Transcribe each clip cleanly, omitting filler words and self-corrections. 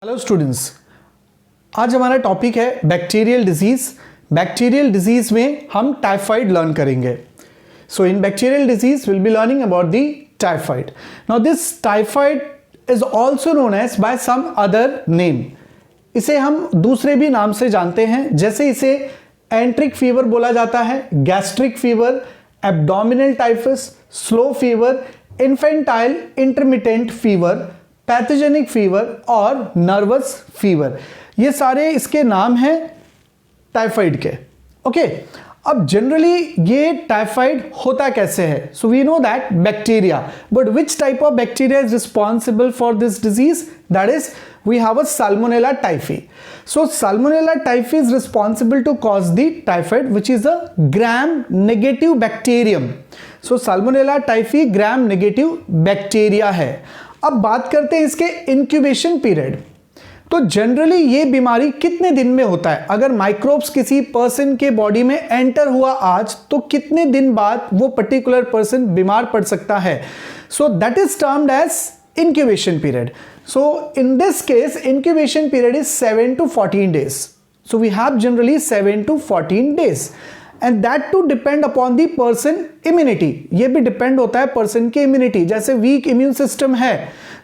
Hello students, आज हमारा topic है बैक्टीरियल डिजीज। बैक्टीरियल डिजीज में हम टाइफाइड लर्न करेंगे। So in bacterial disease will be learning about the typhoid. Now this typhoid is also known as by some other name. इसे हम दूसरे भी नाम से जानते हैं, जैसे इसे एंट्रिक फीवर बोला जाता है, gastric fever, abdominal typhus, slow fever, infantile intermittent fever, pathogenic fever और नर्वस फीवर। ये सारे इसके नाम हैं टाइफाइड के। ओके, अब जनरली ये टाइफाइड होता कैसे है? So we know that bacteria, but which type of bacteria is responsible for this disease? That is we have a Salmonella typhi. So Salmonella typhi is responsible to cause the typhoid, which is a gram-negative bacterium. So Salmonella typhi gram-negative bacteria है। अब बात करते हैं इसके incubation period. तो generally ये बीमारी कितने दिन में होता है? अगर माइक्रोब्स किसी पर्सन के बॉडी में एंटर हुआ आज, तो कितने दिन बाद वो पर्टिकुलर पर्सन बीमार पड़ सकता है? So that is termed as incubation period. So in this case incubation period is 7 to 14 days. So we have generally 7 to 14 days and that to depend upon the person immunity. ये भी depend होता है person की immunity। जैसे weak immune system है,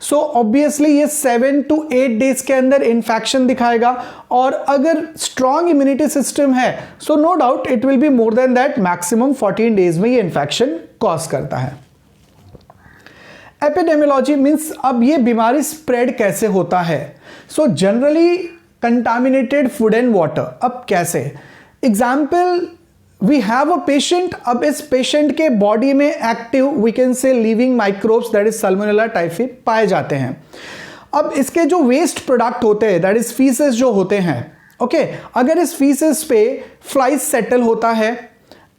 so obviously ये 7 to 8 days के अंदर infection दिखाएगा, और अगर strong immunity system है so no doubt it will be more than that, maximum 14 days में ये infection cause करता है। एपिडेमियोलॉजी मीन्स अब ये बीमारी स्प्रेड कैसे होता है? So generally contaminated food and water. अब कैसे? Example, we have a patient. अब इस पेशेंट के बॉडी में active we can say living microbes that is Salmonella typhi पाए जाते हैं। अब इसके जो वेस्ट प्रोडक्ट होते हैं दैट इज फीसेस जो होते हैं, ओके, अगर इस फीसेस पे फ्लाइज सेटल होता है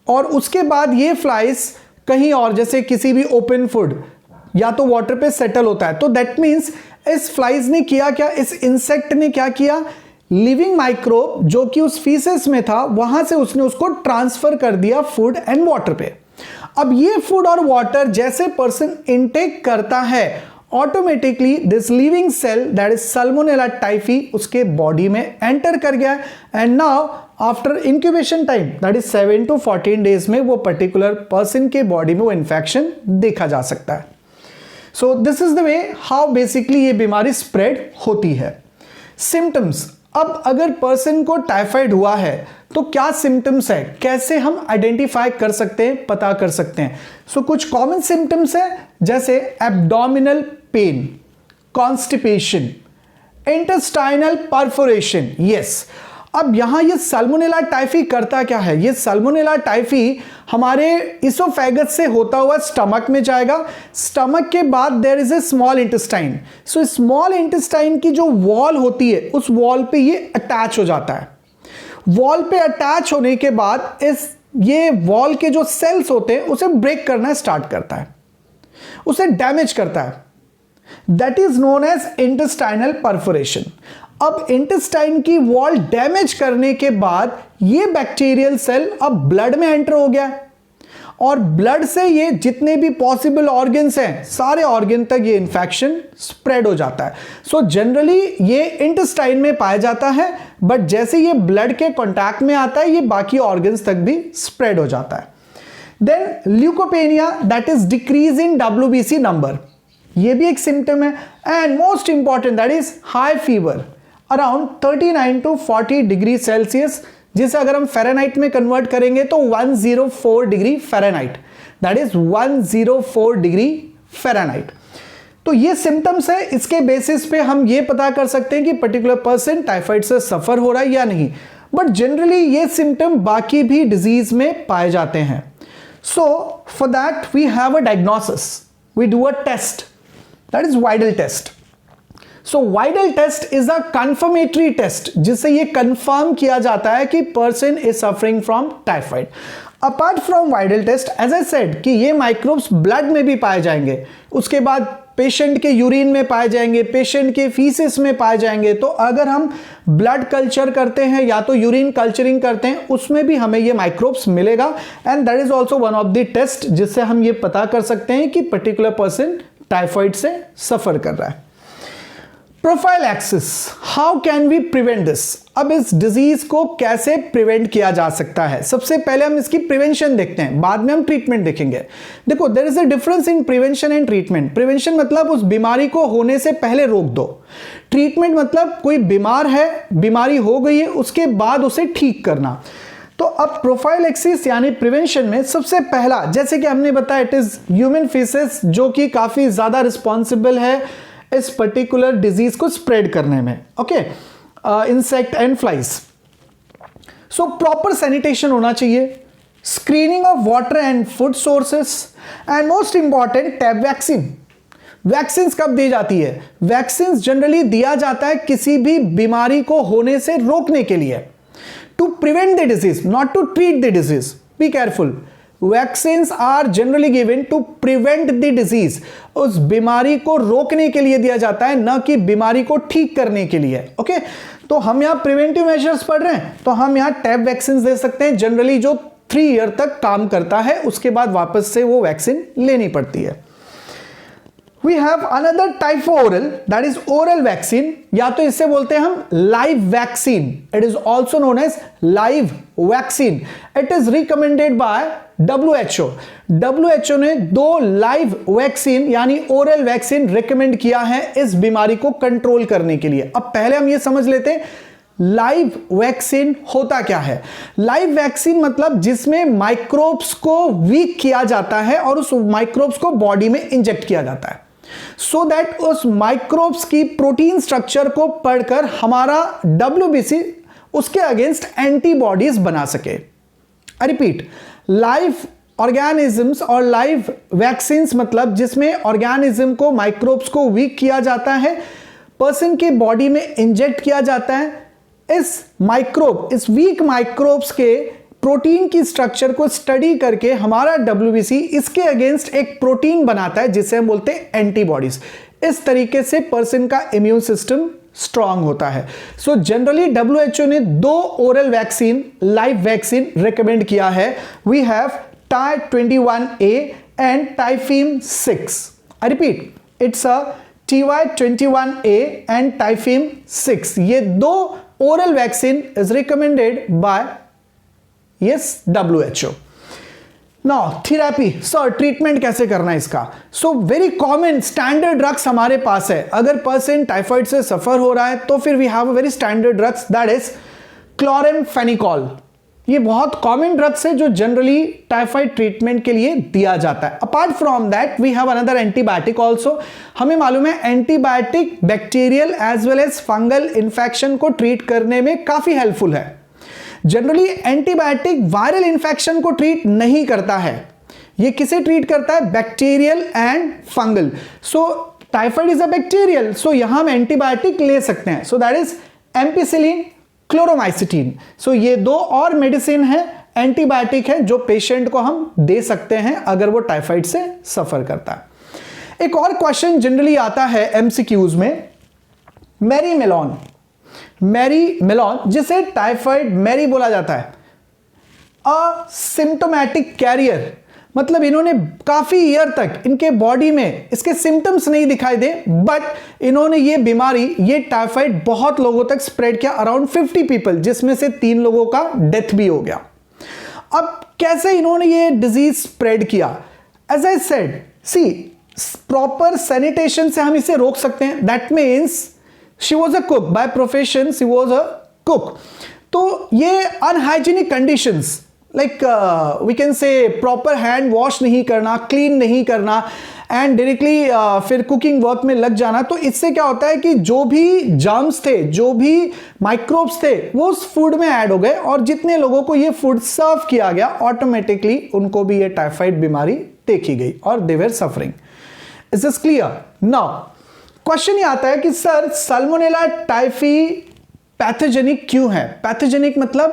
और उसके बाद ये फ्लाइज कहीं और, जैसे किसी भी ओपन फूड या तो वाटर पे सेटल होता है, तो दैट मीन्स इस फ्लाइज ने किया क्या, इस इंसेक्ट ने क्या किया, लिविंग माइक्रोब जो कि उस फीसेस में था वहां से उसने उसको ट्रांसफर कर दिया फूड एंड वाटर पे। अब ये फूड और वाटर जैसे पर्सन इनटेक करता है, automatically this living cell that is Salmonella typhi उसके बॉडी में एंटर कर गया, and now after incubation time that is 7 to 14 days में वो पर्टिकुलर पर्सन के बॉडी में वो इन्फेक्शन देखा जा सकता है। So this is the way how basically ये बीमारी स्प्रेड होती है। सिम्टम्स, अब अगर पर्सन को टाइफाइड हुआ है तो क्या सिम्टम्स है, कैसे हम आइडेंटिफाई कर सकते हैं, पता कर सकते हैं? सो कुछ कॉमन सिम्टम्स है, जैसे abdominal pain, constipation, intestinal perforation. Yes, अब यहां ये सल्मोनेला टाइफी करता क्या है? ये सल्मोनेला टाइफी हमारे इसोफेगस से होता हुआ स्टमक में जाएगा। स्टमक के बाद there is a small intestine. So small intestine की जो वॉल होती है उस वॉल पे ये अटैच हो जाता है। वॉल पे अटैच होने के बाद ये वॉल के जो सेल्स होते हैं उसे ब्रेक करना स्टार्ट करता है, उसे डैमेज करता है। That is known as intestinal perforation. अब इंटेस्टाइन की वॉल डैमेज करने के बाद ये बैक्टीरियल सेल अब ब्लड में एंटर हो गया, और ब्लड से ये जितने भी पॉसिबल ऑर्गन्स हैं सारे ऑर्गन तक ये इंफेक्शन स्प्रेड हो जाता है। सो जनरली ये इंटेस्टाइन में पाया जाता है, बट जैसे ये ब्लड के कांटेक्ट में आता है ये बाकी ऑर्गन्स तक भी स्प्रेड हो जाता है। Then leukopenia that is decrease in WBC number, ये भी एक सिम्टम है। And most important that is high fever around 39 to 40 degree Celsius, जिसे अगर हम फ़ारेनहाइट में कन्वर्ट करेंगे तो 104 degree Fahrenheit, that is 104 degree Fahrenheit. तो ये सिम्टम्स है, इसके बेसिस पे हम ये पता कर सकते हैं कि पर्टिकुलर पर्सन टाइफाइड से सफर हो रहा है या नहीं। बट जनरली ये सिम्टम बाकी भी डिजीज में पाए जाते हैं। So for that we have a diagnosis, we do a test that is Widal test. So Widal test is a confirmatory test, जिससे ये कंफर्म किया जाता है कि person is suffering from typhoid. Apart from Widal test, as I said कि ये microbes blood में भी पाए जाएंगे, उसके बाद पेशेंट के यूरिन में पाए जाएंगे, पेशेंट के फीसेस में पाए जाएंगे। तो अगर हम ब्लड कल्चर करते हैं या तो यूरिन कल्चरिंग करते हैं, उसमें भी हमें ये माइक्रोब्स मिलेगा, and that is also one of the test जिससे हम ये पता कर सकते हैं कि पर्टिकुलर पर्सन टाइफाइड से सफर कर रहा है। Prophylaxis, how can we prevent this? अब इस डिजीज को कैसे प्रिवेंट किया जा सकता है? सबसे पहले हम इसकी प्रिवेंशन देखते हैं, बाद में हम ट्रीटमेंट देखेंगे। देखो, there is a difference in prevention and treatment. Prevention मतलब उस बीमारी को होने से पहले रोक दो। ट्रीटमेंट मतलब कोई बीमार है, बीमारी हो गई है, उसके बाद उसे ठीक करना। तो अब प्रोफाइलैक्सिस यानी प्रिवेंशन में सबसे पहला, जैसे कि हमने बताया, इट इज ह्यूमन फीसेस, जो कि काफी ज्यादा रिस्पॉन्सिबल है इस पर्टिकुलर डिजीज को स्प्रेड करने में। Okay, insect and flies. So proper sanitation होना चाहिए, screening of water and food sources, and most important tab vaccine. Vaccine कब दी जाती है? वैक्सीन जनरली दिया जाता है किसी भी बीमारी को होने से रोकने के लिए, to prevent the disease, not to treat the disease. Be careful, vaccines are generally given to prevent the disease. उस बीमारी को रोकने के लिए दिया जाता है, न कि बीमारी को ठीक करने के लिए। ओके, तो हम यहां प्रिवेंटिव मेजर्स पढ़ रहे हैं, तो हम यहां टैब वैक्सीन दे सकते हैं जनरली, जो 3 ईयर तक काम करता है, उसके बाद वापस से वो वैक्सीन लेनी पड़ती है। We have another type of oral, that is oral vaccine, या तो इससे बोलते हैं हम live vaccine. It is also known as live vaccine. It is recommended by WHO. WHO ने 2 live vaccine यानी oral vaccine recommend किया है इस बीमारी को कंट्रोल करने के लिए। अब पहले हम ये समझ लेते हैं लाइव वैक्सीन होता क्या है। लाइव वैक्सीन मतलब जिसमें माइक्रोब्स को वीक किया जाता है और उस माइक्रोब्स को बॉडी में इंजेक्ट किया जाता है, सो दैट उस माइक्रोब्स की प्रोटीन स्ट्रक्चर को पढ़कर हमारा WBC उसके अगेंस्ट एंटीबॉडीज बना सके। आई रिपीट, लाइव ऑर्गेनिजम्स और लाइव वैक्सीन्स मतलब जिसमें ऑर्गेनिज्म को, माइक्रोब्स को वीक किया जाता है, पर्सन के बॉडी में इंजेक्ट किया जाता है। इस माइक्रोब, इस वीक माइक्रोब्स के प्रोटीन की स्ट्रक्चर को स्टडी करके हमारा WBC इसके अगेंस्ट एक प्रोटीन बनाता है जिसे हम बोलते हैं एंटीबॉडीज। इस तरीके से पर्सन का इम्यून सिस्टम स्ट्रांग होता है। सो जनरली WHO ने 2 oral vaccine, live vaccine recommend किया है। We have TY21A and Typhim 6। I repeat, it's a TY21A and Typhim 6। ये 2 oral vaccine is recommended by WHO। Now therapy, sir treatment कैसे करना है इसका? So very common standard drugs हमारे पास है। अगर पर्सन टाइफाइड से सफर हो रहा है तो फिर we have a very standard drugs, that is chloramphenicol. ये बहुत कॉमन ड्रग्स है जो जनरली टाइफाइड ट्रीटमेंट के लिए दिया जाता है। Apart from that we have another antibiotic also. हमें मालूम है antibiotic bacterial as well as fungal infection को ट्रीट करने में काफी हेल्पफुल है। जनरली एंटीबायोटिक वायरल इंफेक्शन को ट्रीट नहीं करता है, ये किसे ट्रीट करता है? Bacterial and fungal. So typhoid is a bacterial, so यहां हम एंटीबायोटिक ले सकते हैं। So that is ampicillin, chloromycetin. So ये 2 और मेडिसिन है, एंटीबायोटिक है, जो पेशेंट को हम दे सकते हैं अगर वो टाइफाइड से सफर करता है। एक और क्वेश्चन जनरली आता है MCQs में, मैरी मेलॉन, जिसे टाइफाइड मैरी बोला जाता है, असिम्टोमेटिक कैरियर, मतलब इन्होंने काफी ईयर तक इनके बॉडी में इसके सिम्टम्स नहीं दिखाई दे, बट इन्होंने ये बीमारी, ये टाइफाइड बहुत लोगों तक स्प्रेड किया, अराउंड 50 पीपल, जिसमें से 3 लोगों का डेथ भी हो गया। अब कैसे इन्होंने ये डिजीज स्प्रेड किया? As I said, see proper sanitation से हम इसे रोक सकते हैं। That means she was a cook by profession, she was a cook. तो ये unhygienic conditions, like we can say proper hand wash नहीं करना, क्लीन नहीं करना एंड डायरेक्टली फिर कुकिंग वर्क में लग जाना, तो इससे क्या होता है कि जो भी जर्म्स थे, जो भी माइक्रोब्स थे, वो उस फूड में ऐड हो गए और जितने लोगों को ये फूड सर्व किया गया ऑटोमेटिकली उनको भी ये टाइफाइड बीमारी देखी गई और they were suffering. Is this clear? Now question ये आता है कि सर साल्मोनेला टाइफी पैथोजेनिक क्यों है? पैथोजेनिक मतलब,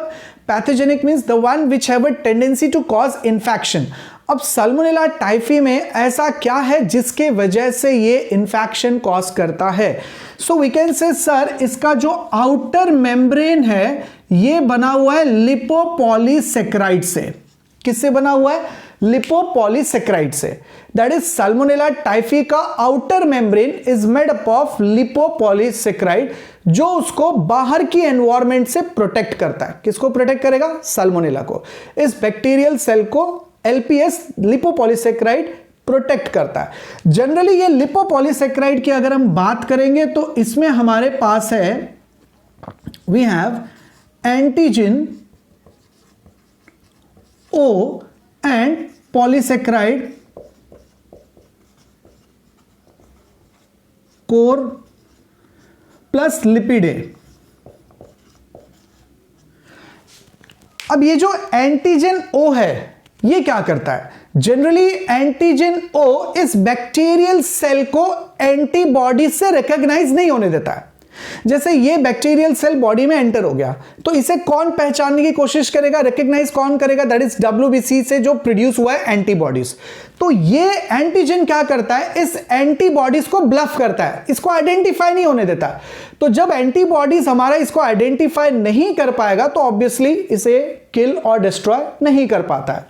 pathogenic means the one which have a tendency to cause infection. अब साल्मोनेला टाइफी में ऐसा क्या है जिसके वजह से ये इन्फेक्शन कॉज करता है? So we can say sir इसका जो आउटर मेम्ब्रेन है ये बना हुआ है लिपोपॉलीसेकेराइड से। किससे बना हुआ है? लिपोपॉलीसेकेराइड से। दैट इज साल्मोनेला टाइफी का outer membrane is made up of lipopolysaccharide, जो उसको बाहर की एनवायरमेंट से प्रोटेक्ट करता है। किसको प्रोटेक्ट करेगा? साल्मोनेला को। इस बैक्टीरियल सेल को एलपीएस लिपोपॉलीसेकेराइड प्रोटेक्ट करता है। जनरली ये लिपोपॉलीसेकेराइड की अगर हम बात करेंगे तो इसमें हमारे पास है, we have antigen O and polysaccharide core plus lipid A। अब ये जो एंटीजन O है ये क्या करता है? जनरली एंटीजन O इस बैक्टीरियल सेल को एंटीबॉडी से रिकॉग्नाइज नहीं होने देता है। जैसे ये बैक्टीरियल सेल बॉडी में एंटर हो गया तो इसे कौन पहचानने की कोशिश करेगा, रिकॉग्नाइज कौन करेगा? दैट इज WBC से जो प्रोड्यूस हुआ है एंटीबॉडीज। तो ये एंटीजन क्या करता है? इस एंटीबॉडीज को ब्लफ करता है, इसको आइडेंटिफाई नहीं होने देता। तो जब एंटीबॉडीज हमारा इसको आइडेंटिफाई नहीं कर पाएगा तो ऑब्वियसली इसे किल और डिस्ट्रॉय नहीं कर पाता है।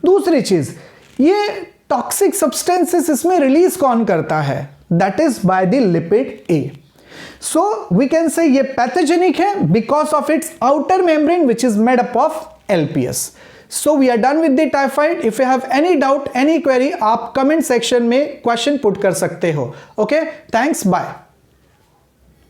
दूसरी चीज, ये टॉक्सिक सब्सटेंसेस इसमें रिलीज कौन करता है? That is by the lipid A. So we can say ये pathogenic है because of its outer membrane which is made up of LPS. So we are done with the typhoid. If you have any doubt, any query, आप comment section में question put कर सकते हो. Okay, thanks, bye.